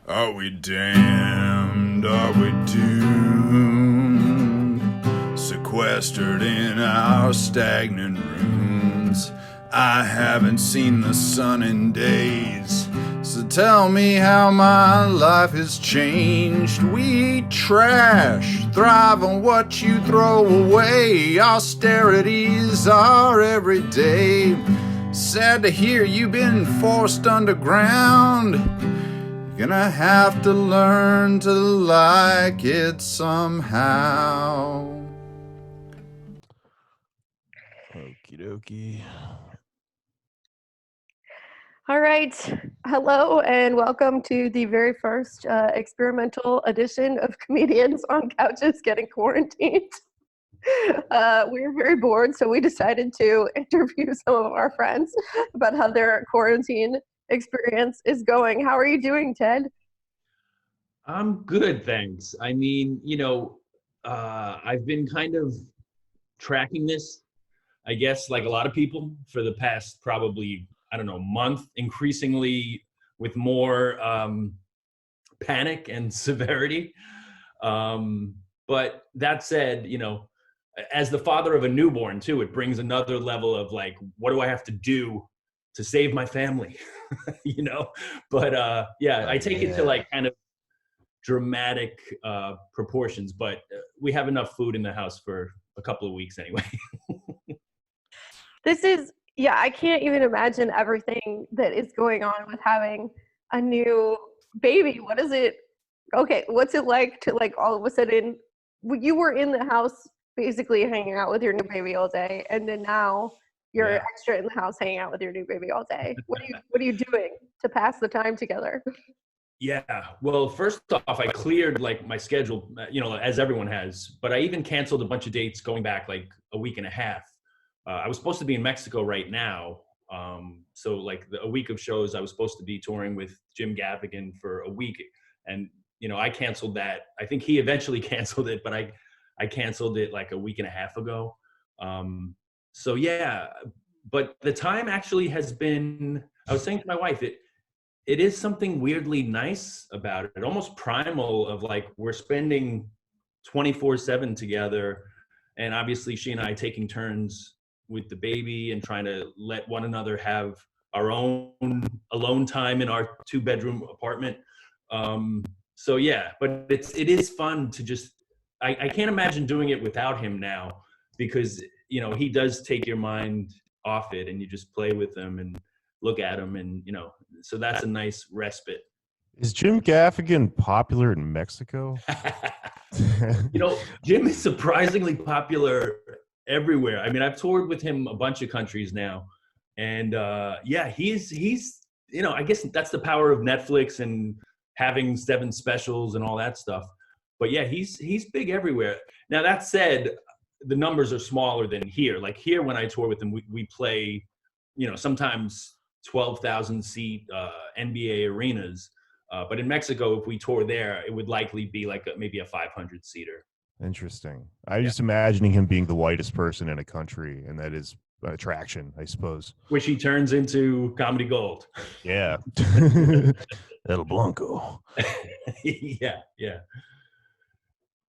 Are we damned? Are we doomed? Sequestered in our stagnant rooms. I haven't seen the sun in days. So tell me how my life has changed. We eat trash, thrive on what you throw away. Austerity's our everyday. Sad to hear you've been forced underground. You're gonna have to learn to like it somehow. Okie dokie. All right. Hello and welcome to the very first experimental edition of Comedians on Couches Getting Quarantined. We were very bored, so we decided to interview some of our friends about how their quarantine experience is going. How are you doing, Ted? I'm good, thanks. I mean, I've been kind of tracking this, I guess, like a lot of people for the past probably, month, increasingly with more panic and severity. But that said, as the father of a newborn too, it brings another level of like, what do I have to do to save my family? But I take it to like kind of dramatic proportions, but we have enough food in the house for a couple of weeks anyway. I can't even imagine everything that is going on with having a new baby. What's it like to like all of a sudden, you were in the house basically hanging out with your new baby all day, and then now you're extra in the house hanging out with your new baby all day. What are you doing to pass the time together? Yeah, well, first off, I cleared like my schedule, as everyone has, but I even canceled a bunch of dates going back like a week and a half. I was supposed to be in Mexico right now. So like a week of shows, I was supposed to be touring with Jim Gaffigan for a week. And, I canceled that. I think he eventually canceled it, but I canceled it like a week and a half ago. But the time actually has been, I was saying to my wife, it is something weirdly nice about it, almost primal of like, we're spending 24/7 together. And obviously she and I taking turns with the baby and trying to let one another have our own alone time in our 2-bedroom apartment. But it is fun to just, I can't imagine doing it without him now, because, he does take your mind off it and you just play with him and look at him and, so that's a nice respite. Is Jim Gaffigan popular in Mexico? Jim is surprisingly popular everywhere. I mean, I've toured with him a bunch of countries now, and he's I guess that's the power of Netflix and having 7 specials and all that stuff. But yeah, he's big everywhere. Now that said, the numbers are smaller than here. Like here, when I tour with him, we play, sometimes 12,000 seat NBA arenas. But in Mexico, if we tour there, it would likely be like maybe a 500 seater. Interesting. I'm just imagining him being the whitest person in a country, and that is an attraction, I suppose. Which he turns into comedy gold. Yeah. El Blanco.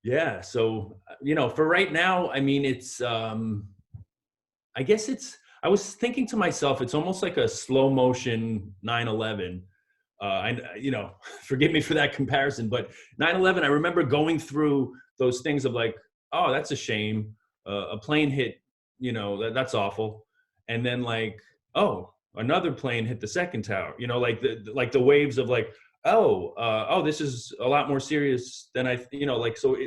Yeah. So, for right now, I mean, it's, I guess I was thinking to myself, it's almost like a slow motion 9/11. Forgive me for that comparison, but 9/11, I remember going through those things of like, oh, that's a shame. A plane hit, that's awful. And then like, oh, another plane hit the second tower, like the waves of like, this is a lot more serious than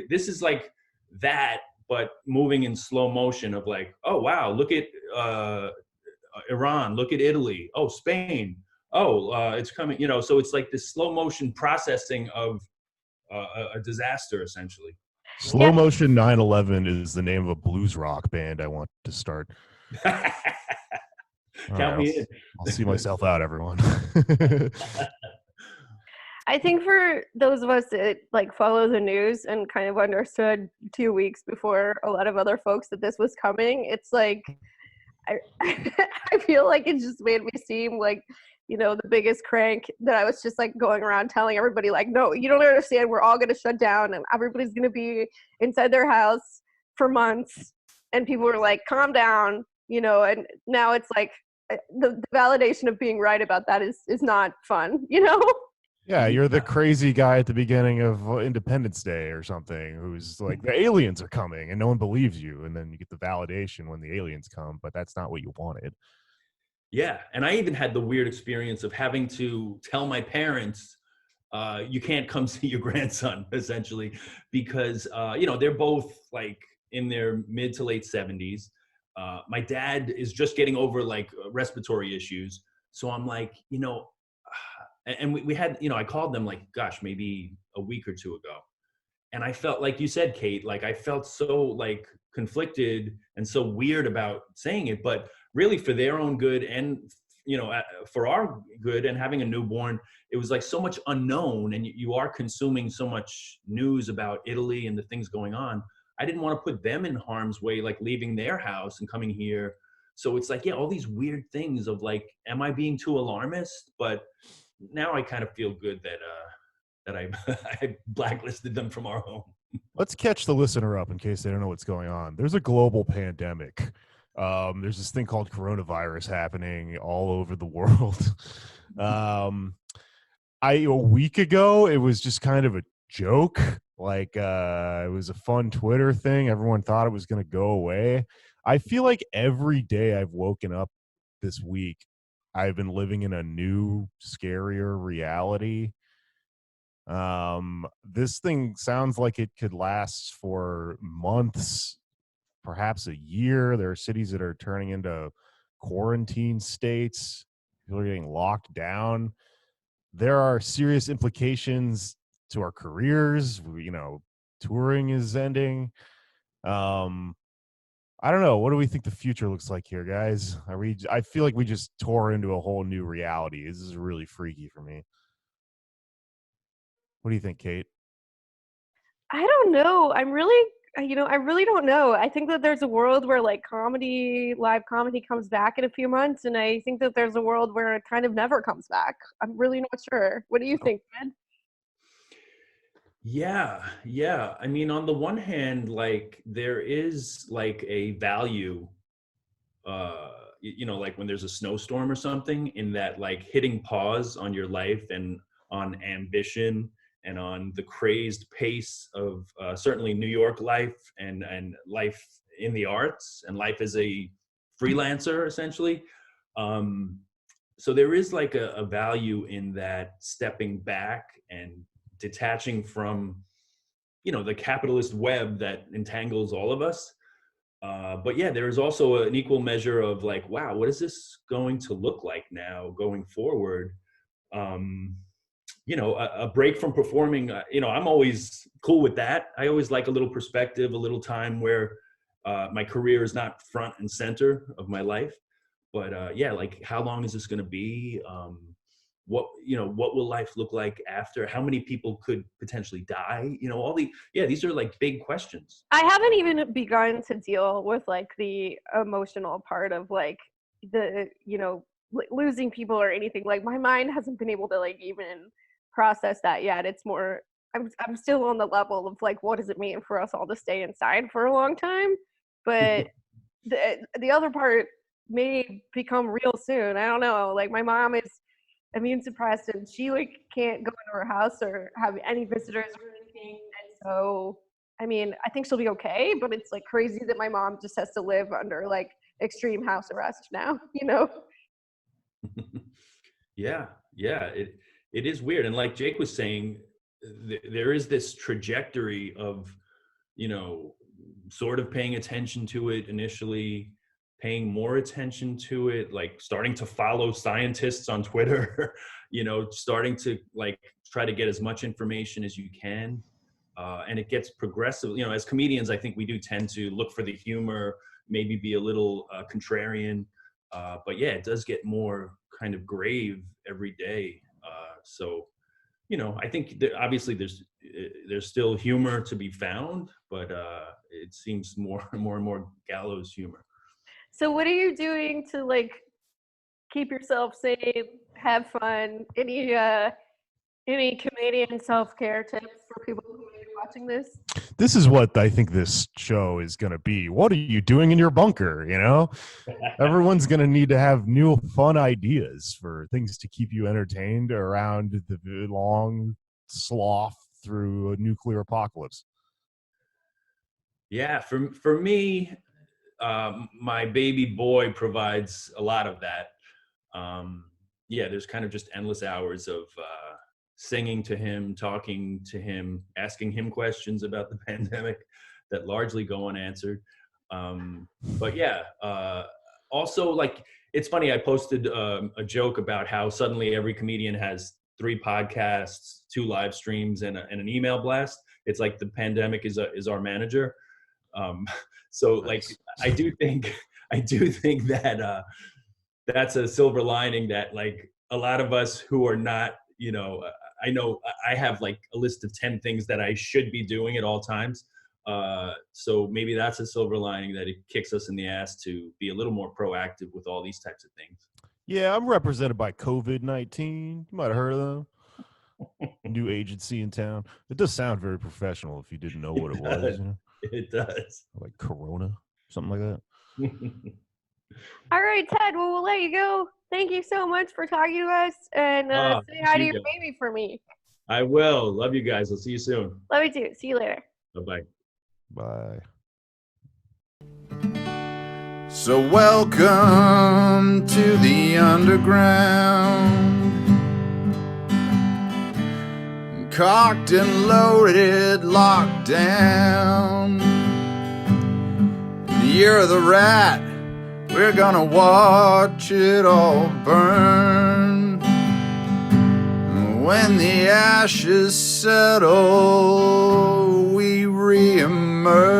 this is like that, but moving in slow motion of like, oh, wow, look at Iran, look at Italy, oh, Spain, it's coming, so it's like this slow motion processing of a disaster, essentially. Slow motion 9/11 is the name of a blues rock band I want to start. Count me in. I'll see myself out, everyone. I think for those of us that like follow the news and kind of understood 2 weeks before a lot of other folks that this was coming, it's like I feel like it just made me seem like the biggest crank, that I was just like going around telling everybody like, no, you don't understand. We're all going to shut down and everybody's going to be inside their house for months. And people were like, calm down, and now it's like the validation of being right about that is not fun, Yeah, you're the crazy guy at the beginning of Independence Day or something who's like, the aliens are coming and no one believes you. And then you get the validation when the aliens come, but that's not what you wanted. Yeah, and I even had the weird experience of having to tell my parents, you can't come see your grandson, essentially, because they're both like in their mid to late 70s. My dad is just getting over like respiratory issues, so I'm like, and we had, I called them like, gosh, maybe a week or two ago, and I felt like you said, Kate, like I felt so like conflicted and so weird about saying it, but really for their own good and for our good, and having a newborn, it was like so much unknown, and you are consuming so much news about Italy and the things going on. I didn't want to put them in harm's way, like leaving their house and coming here. So it's like, yeah, all these weird things of like, am I being too alarmist? But now I kind of feel good that I I blacklisted them from our home. Let's catch the listener up in case they don't know what's going on. There's a global pandemic. There's this thing called coronavirus happening all over the world. A week ago, it was just kind of a joke. Like, it was a fun Twitter thing. Everyone thought it was going to go away. I feel like every day I've woken up this week, I've been living in a new, scarier reality. This thing sounds like it could last for months, perhaps a year. There are cities that are turning into quarantine states. People are getting locked down. There are serious implications to our careers. Touring is ending. I don't know. What do we think the future looks like here, guys? I feel like we just tore into a whole new reality. This is really freaky for me. What do you think, Kate? I don't know. I really don't know. I think that there's a world where like live comedy comes back in a few months, and I think that there's a world where it kind of never comes back. I'm really not sure. What do you think, Ben? Yeah. I mean, on the one hand, like there is like a value, like when there's a snowstorm or something, in that like hitting pause on your life and on ambition and on the crazed pace of certainly New York life and life in the arts and life as a freelancer, essentially. So there is like a value in that, stepping back and detaching from, the capitalist web that entangles all of us. But yeah, there is also an equal measure of like, wow, what is this going to look like now going forward? A break from performing, I'm always cool with that. I always like a little perspective, a little time where my career is not front and center of my life. But yeah, like how long is this going to be? What will life look like after? How many people could potentially die? These are like big questions. I haven't even begun to deal with like the emotional part of like the losing people or anything. Like my mind hasn't been able to like even process that yet. It's more I'm still on the level of like, what does it mean for us all to stay inside for a long time? But the other part may become real soon. I don't know. Like my mom is immune suppressed and she like can't go into her house or have any visitors or anything. And so I mean, I think she'll be okay, but it's like crazy that my mom just has to live under like extreme house arrest now, Yeah, it is weird. And like Jake was saying, there is this trajectory of, sort of paying attention to it initially, paying more attention to it, like starting to follow scientists on Twitter, starting to like try to get as much information as you can. And it gets progressive. As comedians, I think we do tend to look for the humor, maybe be a little contrarian. But yeah, it does get more kind of grave every day. So, I think that obviously there's still humor to be found, but it seems more and more gallows humor. So what are you doing to like keep yourself sane have fun. Any Canadian self-care tips for people who may be watching this? This is what I think this show is going to be. What are you doing in your bunker? You know, everyone's going to need to have new fun ideas for things to keep you entertained around the long sloth through a nuclear apocalypse. Yeah, for me, my baby boy provides a lot of that. Yeah, there's kind of just endless hours of singing to him, talking to him, asking him questions about the pandemic that largely go unanswered. But yeah, also, like, it's funny, I posted a joke about how suddenly every comedian has 3 podcasts, 2 live streams, and an email blast. It's like the pandemic is our manager. So like, I do think that that's a silver lining, that like a lot of us who are not, you know, I know I have like a list of 10 things that I should be doing at all times. So maybe that's a silver lining, that it kicks us in the ass to be a little more proactive with all these types of things. Yeah, I'm represented by COVID-19. You might have heard of them. New agency in town. It does sound very professional if you didn't know what it was. You know? It does. Like Corona, something like that. All right, Ted. Well, we'll let you go. Thank you so much for talking to us, and say hi to your baby for me. I will. Love you guys. I'll see you soon. Love you too. See you later. Bye-bye. Bye. So welcome to the underground. Cocked and loaded, locked down. The year of the rat, we're gonna watch it all burn. When the ashes settle, we reemerge.